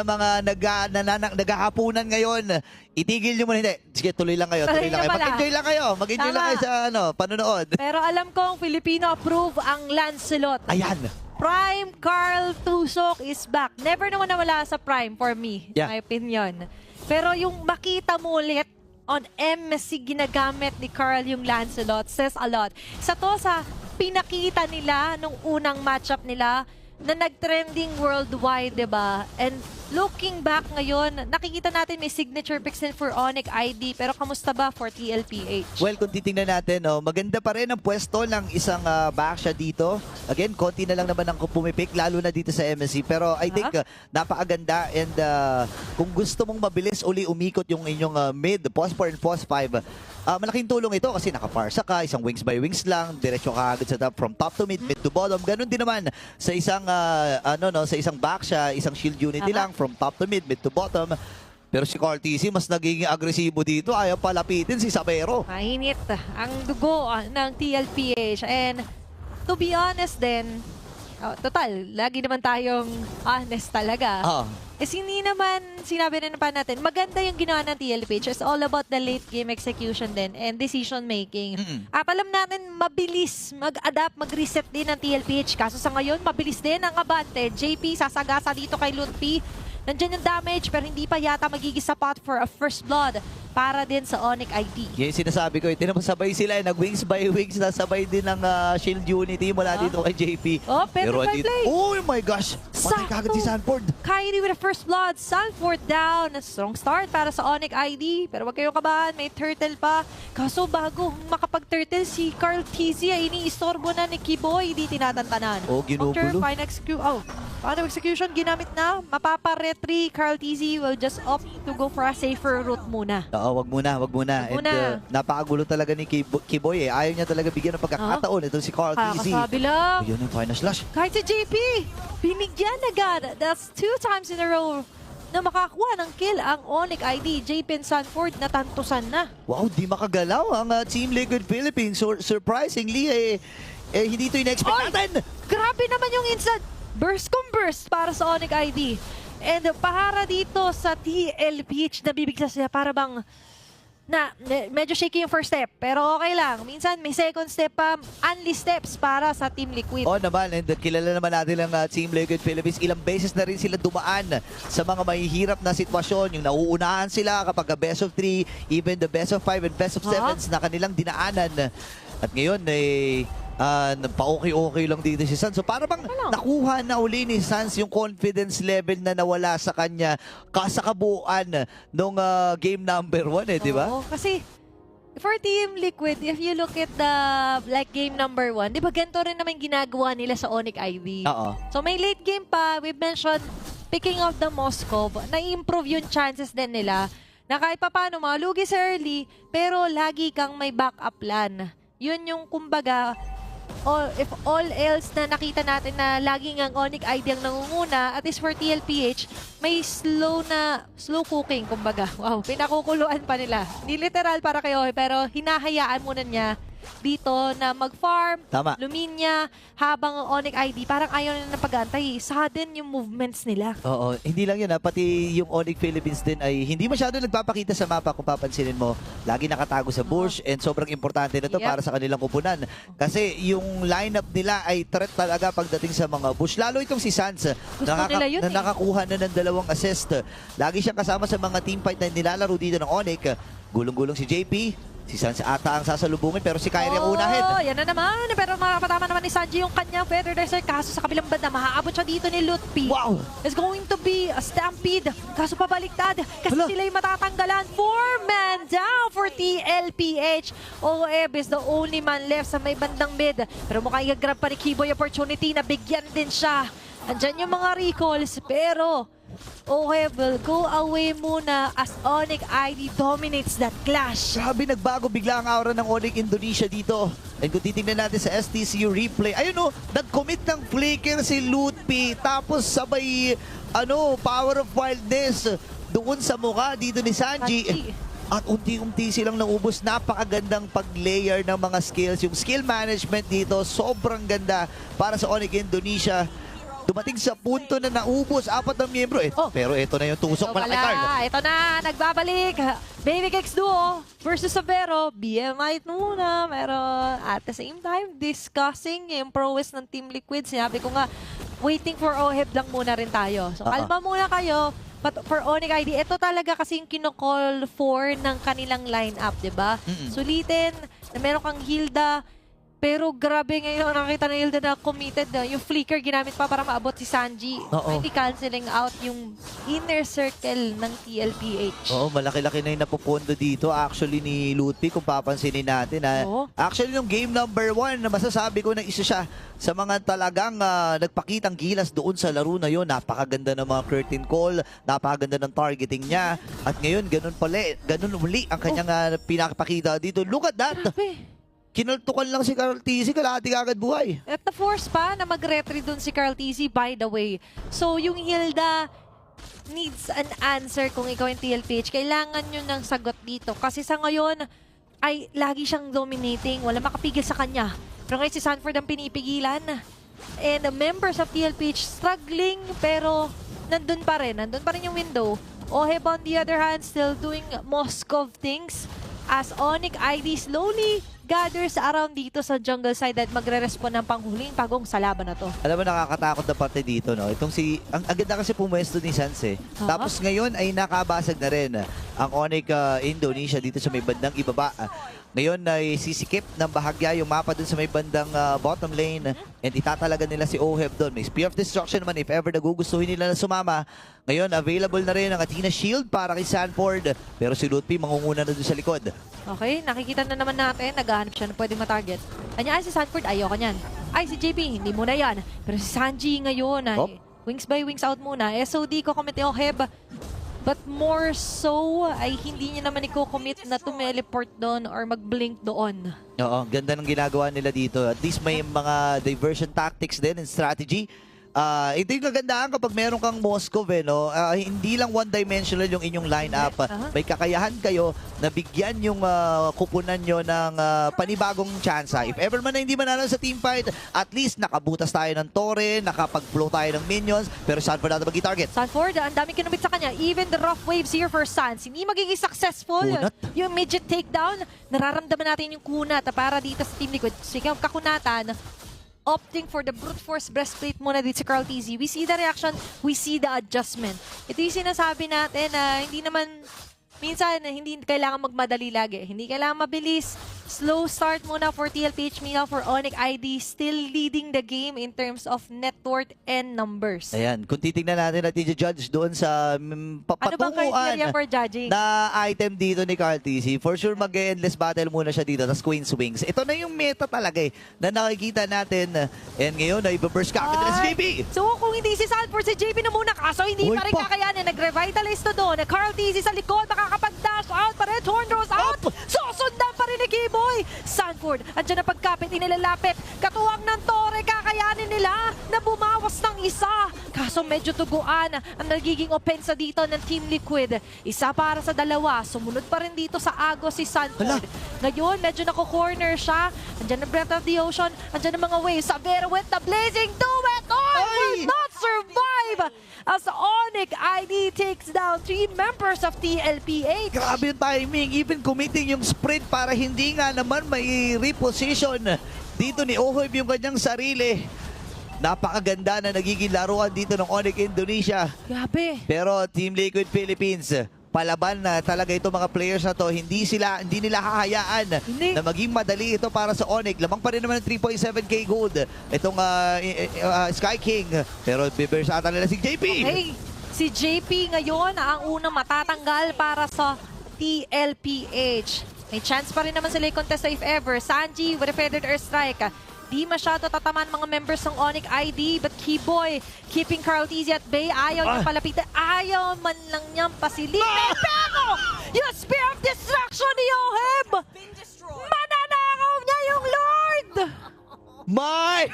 mga naghahapunan ngayon, itigil nyo muna. Hindi, sige, tuloy lang kayo. Tuloy lang kayo. Mag-enjoy lang kayo. Mag-enjoy lang kayo sa panonood. Pero alam kong Filipino approve ang Lancelot. Ayan. Prime Carl Tusok is back. Never naman nawala sa Prime for me, Yeah. my opinion. Pero yung makita mo ulit on MSC ginagamit ni Carl yung Lancelot says a lot. Sa to sa pinakita nila nung unang matchup nila na nag-trending worldwide, diba? And looking back ngayon, nakikita natin may signature picks din for Onyx ID. Pero kamusta ba for TLPH? Well, kung titingnan natin, maganda pa rin ang pwesto ng isang backsha dito. Again, konti na lang naman ang pumipik, lalo na dito sa MSC. Pero I think napakaganda and kung gusto mong mabilis uli umikot yung inyong mid, pos 4 and pos 5, malaking tulong ito kasi nakaparsa ka, isang wings by wings lang, diretso ka agad sa top, from top to mid, mid to bottom. Ganun din naman sa isang sa isang backsha, isang shield unity lang, from top to mid, mid to bottom. Pero si Carl TC mas nagiging agresibo dito, ayaw palapitin si Sabero. Mainit ang dugo ng TLPH. And to be honest din, total, lagi naman tayong honest talaga. Hindi naman sinabi na pa natin, maganda yung ginawa ng TLPH. It's all about the late game execution din and decision making. At alam natin, mabilis mag-adapt, mag-reset din ng TLPH. Kaso sa ngayon, mabilis din ang abante. JP sasagasa dito kay Lutpi. Nandiyan yung damage pero hindi pa yata magiging sapat for a first blood para din sa Onyx ID. Yung sinasabi ko, tinapasabay sila, nag-wings by wings, nasabay din ng shield unity mula dito kay JP. Oh, pero by play. Oh my gosh! Patay kagad si Sanford. Kyrie with a first blood. Sanford down. Strong start para sa Onyx ID. Pero wag kayong kabahan, may turtle pa. Kaso bago makapag-turtle, si Carl TZ ay iniistorbo na ni Kiboy. Hindi tinatantanan. Oh, ginugulo. Final execution ginamit na. Mapapa-retry. Carl TZ will just opt to go for a safer route muna. Oo, wag muna. And napakagulo talaga ni Kiboy eh. Ayaw niya talaga bigyan ng pagkakataon. Ito si Carl TZ. Kakasabi lang. Yun yung final slash. Kahit si JP, binigyan agad. That's 2 times in a row na makakuha ng kill ang Onyx ID. JP and Sanford natantusan na. Wow, di makagalaw ang Team Liquid Philippines. Surprisingly, hindi ito in-expect natin. Grabe naman yung instant burst para sa Onyx ID. And para dito sa TLPH, nabibigla sila para bang medyo shaky yung first step. Pero okay lang. Minsan may second step pa, only steps para sa Team Liquid. Oo naman, and kilala naman natin ang Team Liquid Philippines. Ilang beses na rin sila dumaan sa mga mahihirap na sitwasyon. Yung nauunahan sila kapag best of 3, even the best of 5 and best of 7s na kanilang dinaanan. At ngayon, pa-okay-okay lang dito si Sans. So para bang nakuha na uli ni Sans yung confidence level na nawala sa kanya sa kabuuan nung game number 1 di ba? Oo, kasi for Team Liquid, if you look at the game number 1, di ba ganito rin naman ginagawa nila sa Onyx ID? Oo. So may late game pa, we mentioned, picking of the Moscow, na-improve yung chances din nila na kahit pa paano malugi sa early, pero lagi kang may backup plan. Yun yung kumbaga, if all else na nakita natin na laging ang Onyx ID ang nangunguna, at least for TLPH, may slow cooking, kumbaga. Wow, pinakukuluan pa nila. Hindi literal para kayo, pero hinahayaan muna niya dito na mag-farm, luminya, habang ang Onyx ID, parang ayaw na ng pag-antay. Sudden yung movements nila. Oo, hindi lang yun pati yung Onyx Philippines din ay hindi masyado nagpapakita sa mapa kung papansinin mo. Lagi nakatago sa bush and sobrang importante na to para sa kanilang kupunan. Kasi yung lineup nila ay threat talaga pagdating sa mga bush. Lalo itong si Sans na nakakuha na ng 2 assist. Lagi siyang kasama sa mga teamfight na nilalaro dito ng Onyx. Gulong-gulong si JP. Si Sans ata ang sasalubungin pero si Kyrie ang unahin. Yan na naman. Pero makapatama naman ni Sanji yung kanyang Feather Desert. Kaso sa kabilang banda, maaabot siya dito ni Lutpi. Wow! It's going to be a stampede. Kaso pabaliktad. Kasi sila yung matatanggalan. 4-man down for TLPH. OEB is the only man left sa may bandang mid. Pero mukhang i-grab pa ni Kiboy opportunity na bigyan din siya. Andyan yung mga recalls. Pero OEB will go away muna as Onyx ID dominates that clash. Grabe, nagbago bigla ang aura ng Onyx Indonesia dito. And kung titignan natin sa STCU replay, ayun nag-commit ng flicker si Lutpi. Tapos sabay, power of wildness doon sa mukha dito ni Sanji. At unti-unti silang naubos. Napakagandang pag-layer ng mga skills. Yung skill management dito, sobrang ganda para sa Onyx Indonesia. dumating sa punto na naubos 4 na miyembro. Pero ito na yung tusok, malaki card. Ito na, nagbabalik. Baby Cakes Duo versus Sabero. BMI muna. Pero at the same time, discussing yung prowess ng Team Liquid. Sinabi ko nga, waiting for OHEB lang muna rin tayo. So, kalma muna kayo. But for Onyx ID, ito talaga kasi yung kinocall for ng kanilang lineup, di ba? Sulitin, na meron kang Hilda, pero grabe ngayon nakita na Hilda na committed na. Yung flicker ginamit pa para maabot si Sanji. Hindi canceling out yung inner circle ng TLPH. Oo, malaki-laki na yung napupondo dito actually ni Lutfi kung papansinin natin. Actually, yung game number 1, masasabi ko na isa siya sa mga talagang nagpakitang gilas doon sa laro na yon. Napakaganda ng mga curtain call, napakaganda ng targeting niya. At ngayon, ganun uli ang kanyang pinakapakita dito. Look at that! Kinaltukan lang si Carl TZ, kalahati agad buhay. At na-force pa na mag-retry dun si Carl TZ, by the way. So, yung Hilda needs an answer kung ikaw yung TLPH. Kailangan nyo ng sagot dito. Kasi sa ngayon, ay lagi siyang dominating. Wala makapigil sa kanya. Pero ngayon si Sanford ang pinipigilan. And the members of TLPH struggling, pero nandun pa rin yung window. Oheb on the other hand, still doing Moskov things. As Onyx ID slowly gathers around dito sa jungle side at magre-respond ng panghuling pagong sa laban na to. Alam mo, nakakatakot na parte dito, no? Itong ang ganda kasi pumwesto ni Sanse. Tapos ngayon ay nakabasag na rin ang Onyx Indonesia dito sa may bandang ibaba. Ngayon ay sisikip ng bahagya yung mapa dun sa may bandang bottom lane and itatalaga nila si Oheb doon. May Spear of Destruction naman if ever nagugustuhin nila na sumama. Ngayon, available na rin ang Athena Shield para kay Sanford. Pero si Lutfi mangunguna na dun sa likod. Okay, nakikita na naman natin. Naghahanap siya na pwedeng matarget. Kanya si Sanford, ayoko niyan. Ay, si JP, hindi muna yan. Pero si Sanji ngayon ay wings by wings out muna. SOD ko commit yung Oheb. But more so, ay hindi niya naman i-commit na tumeleport doon or mag-blink doon. Oo, ganda ng ginagawa nila dito. At least may mga diversion tactics din and strategy. Ito yung kagandahan kapag meron kang Moskov, no? Hindi lang one-dimensional yung inyong lineup. May kakayahan kayo na bigyan yung kupunan nyo ng panibagong tsansa. If ever man na hindi manalo sa teamfight, at least nakabutas tayo ng Torre, nakapag-flow tayo ng minions, pero Sanford natin mag-target. Sanford, ang dami kinumit sa kanya. Even the rough waves here for Sans, hindi magiging successful. Kunat. Yung midget takedown, nararamdaman natin yung kunat para dito sa Team Liquid. Sige, kakunatan, opting for the brute force breastplate muna dito si Carl TZ. We see the reaction, we see the adjustment. Ito yung sinasabi natin na hindi naman, minsan hindi kailangan magmadali lagi. Hindi kailangan mabilis. Slow start muna for TLPH, meanwhile for Onyx ID, still leading the game in terms of net worth and numbers. Ayan, kung titignan natin at i-judge doon sa Ano bang papatunguan criteria for judging? na item dito ni Carl TZ, for sure mag-endless battle muna siya dito, tapos Queen's Wings. Ito na yung meta talaga na nakikita natin. And ngayon, na i-burst ka agad na si JP. So kung hindi si Sanford, si JP na muna, kaso hindi pa rin kakayanin. Nag-revitalize to doon. Carl TZ sa likod, makakapag-dash out pa rin. Torn Rose out. Susundan pa rin ni Kiboy. Sanford, andyan na pagkapit, inilalapit. Katuwang ng Torre, kakayanin nila na bumawas ng isa. Kaso medyo tuguan ang nagiging opensa dito ng Team Liquid. Isa para sa dalawa. Sumunod pa rin dito sa Agos si Sanford. Ngayon, medyo nako-corner siya. Andyan ang Breath of the Ocean. Andyan ang mga waves. Sabero with the blazing duet. Will not survive as Onyx ID takes down 3 members of TLPH. Grabe yung timing, even committing yung sprint para hindi nga naman may reposition dito ni Oheb yung kanyang sarili. Napakaganda na nagiging laruan dito ng Onyx Indonesia. Grabe. Pero Team Liquid Philippines, palaban na talaga itong mga players na to. Hindi nila hahayaan na maging madali ito para sa Onyx. Lamang pa rin naman ng 3.7k gold itong Sky King. Pero bibersata nila si JP. Okay. Si JP ngayon ang unang matatanggal para sa TLPH. May chance pa rin naman sila i-contest if ever. Sanji with a feathered airstrike. Di masyado tataman mga members ng Onyx ID, but Kiboy keeping Carl TZ at bay. Ayaw niyang palapitan. Ayaw man lang niyang pasilipin. Pero yung Spear of Destruction ni Oheb, mananakaw niya yung Lord!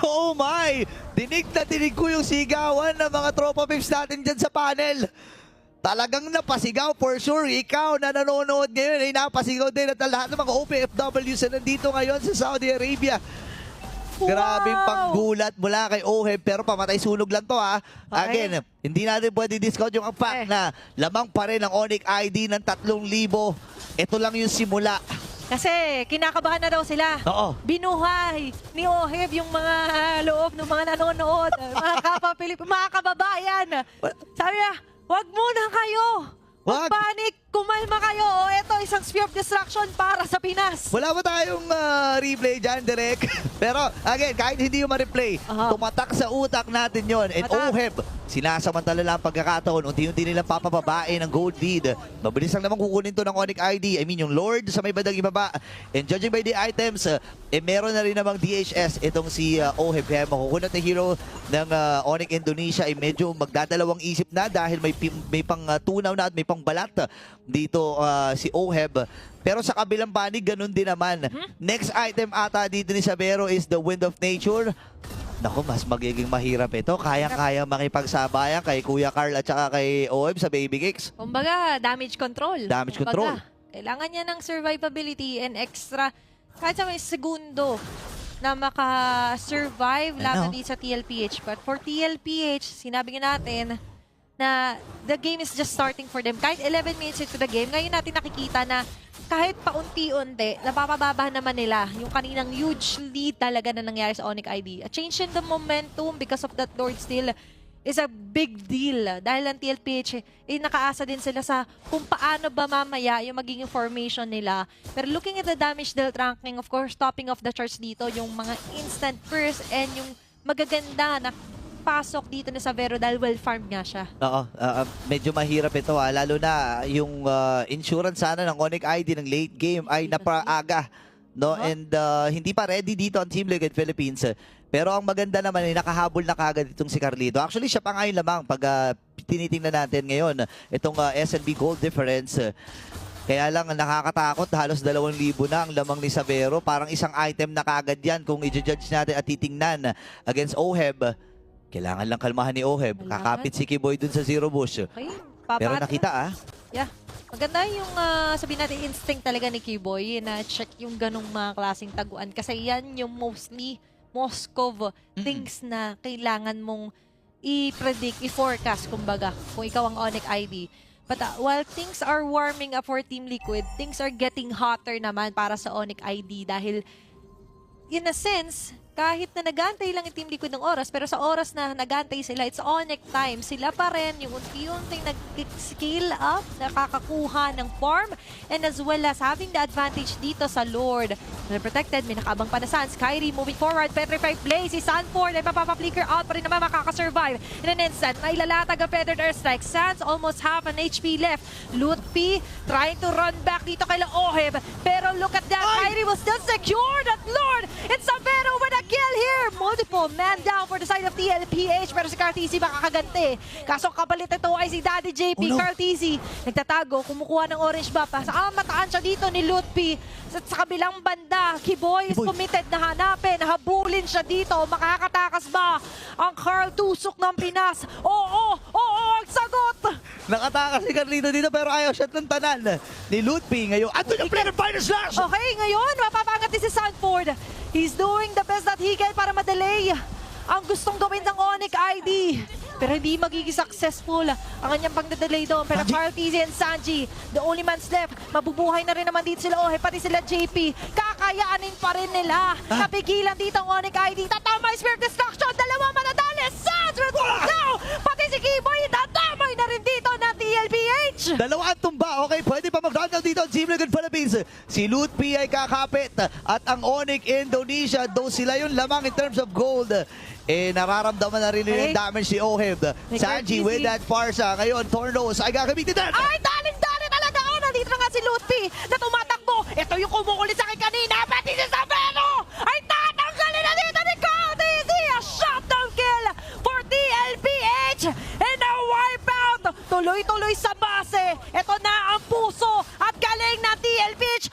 Oh my! Dinig na dinig ko yung sigawan ng mga tropa pips natin dyan sa panel. Talagang napasigaw for sure. Ikaw na nanonood ngayon ay napasigaw din at lahat ng mga OPFWs na nandito ngayon sa Saudi Arabia. Grabing panggulat mula kay Oheb, pero pamatay sunog lang to ha. Okay. Again, hindi natin pwede discount yung fact na lamang pa rin ang Onyx ID ng 3,000. Ito lang yung simula. Kasi kinakabahan na daw sila. Oo. Binuhay ni Oheb yung mga loob ng mga nanonood, mga kapwa Pilipino, mga kababayan. Sabi niya, wag muna kayo. Wag Wag. panic, kumalma kayo. O ito, isang sphere of destruction para sa Pinas. Wala ba tayong replay dyan, direct? Pero again, kahit hindi yung ma-replay, Aha. tumatak sa utak natin yon. And Tumatak. Oheb, sinasamantala lang ang pagkakataon, unti-unti nilang papababae ng gold lead. Mabilis lang naman kukunin to ng Onyx ID. I mean, yung Lord sa may bandang ibaba. And judging by the items, meron na rin namang DHS itong si Oheb. Kaya makukunat na hero ng Onyx Indonesia ay medyo magdadalawang isip na dahil may pang tunaw na at may pang balat dito si Oheb. Pero sa kabilang panig, ganun din naman. Next item ata dito ni Sabero is the Wind of Nature. Naku, mas magiging mahirap ito. Kaya-kaya makipagsabayan kay Kuya Carl at saka kay Oheb sa Baby Kicks. Kumbaga, damage control. Damage Kumbaga, control. Kailangan niya ng survivability and extra, kahit sa may segundo, na maka-survive laban din sa TLPH. But for TLPH, sinabi nga natin na the game is just starting for them. Kahit 11 minutes into the game, ngayon natin nakikita na kahit paunti-unti, napapababa naman nila yung kaninang huge lead talaga na nangyari sa Onyx ID. A change in the momentum because of that Lord Steal is a big deal. Dahil ang TLPH, nakaasa din sila sa kung paano ba mamaya yung magiging formation nila. Pero looking at the damage dealt ranking, of course, topping of the charts dito, yung mga instant first and yung magaganda na pasok dito na sa Vero dahil well-farmed nga siya. Oo, medyo mahirap ito lalo na yung insurance sana ng Onyx ID ng late game ay napaaga. No? And hindi pa ready dito ang Team Liquid Philippines. Pero ang maganda naman ay nakahabol na kagad itong si Carlito. Actually, siya pa ngayon lamang pag tinitingnan natin ngayon itong SNB Gold Difference. Kaya lang nakakatakot, halos 2,000 na ang lamang ni Sabero. Parang isang item na kagad yan kung i-judge natin at titingnan against Oheb. Kailangan lang kalmahan ni Oheb. Kakapit si Kiboy dun sa Zero Bush. Okay, Pero nakita Yeah. Maganda yung sabihin natin instinct talaga ni Kiboy na check yung ganong mga klaseng taguan. Kasi yan yung mostly Moskov things na kailangan mong i-predict, i-forecast kumbaga kung ikaw ang Onyx ID. But while things are warming up for Team Liquid, things are getting hotter naman para sa Onyx ID dahil in a sense, kahit na nagantay lang yung Team Liquid ng oras, pero sa oras na nagantay sila, it's Onyx time. Sila pa rin yung unti-unting nag-scale up, nakakakuha ng farm, and as well as having the advantage dito sa Lord. Protected, may nakaabang pa na Sans. Kyrie moving forward, Petrified Blaze, si Sanford ay mapapa-flicker out pa rin naman makakasurvive. In an instant, may lalatag ang Feathered Airstrike. Sans almost half an HP left. Lutpi trying to run back dito kay Oheb, pero look at that, Kyrie will still secure that Lord! It's Sabero with a kill here! Multiple man down for the side of TLPH, pero si Cartesi makakaganti. Kaso kapalit ito ay si Daddy JP. Oh no. Cartesi nagtatago, kumukuha ng orange buff. Sa mataan siya dito ni Lutpi. Sa kabilang banda, Kiboy is committed na hanapin. Habulin siya dito. Makakatakas ba ang Carl Tusok ng Pinas? Oo, ang sagot! Nakatakas si Carlito dito pero ayaw siya ng tanan ni Lutpi ngayon. Ato yung player final slash! Okay, ngayon, mapapangat din si Sanford. He's doing the best that he can para ma-delay ang gustong gawin ng Onyx ID. Pero hindi magiging successful ang kanyang pagdadelay doon. Pero Carl Tizzy and Sanji, the only man's left. Mabubuhay na rin naman dito sila Oheb, pati sila JP. Kakayaanin pa rin nila. Napigilan dito ang Onyx ID. Tatama yung Spirit Destruction. Dalawa manadali. Sans now! Pati si Kiboy, tatamay na rin dito ng TLPH. Dalawa ang tumba. Okay, pwede pa mag-round dito ang Team Liquid Philippines. Si Lutpi ay kakapit at ang Onyx Indonesia, though sila yung lamang in terms of gold, nararamdaman na rin yung damage si Oheb. Sanji with that Farsa. Ngayon, Tornos ay gagamitin din. Ay, daling-dali talaga! Nandito na nga si Lutpi na tumatakbo. Ito yung kumukulit sa akin kanina. Pati si Sabero ay tatanggalin na dito ni Carl Tizzy. A shutdown kill for TLPH. And a wipeout. Tuloy-tuloy sa base. Ito na ang puso at galing ng TLPH.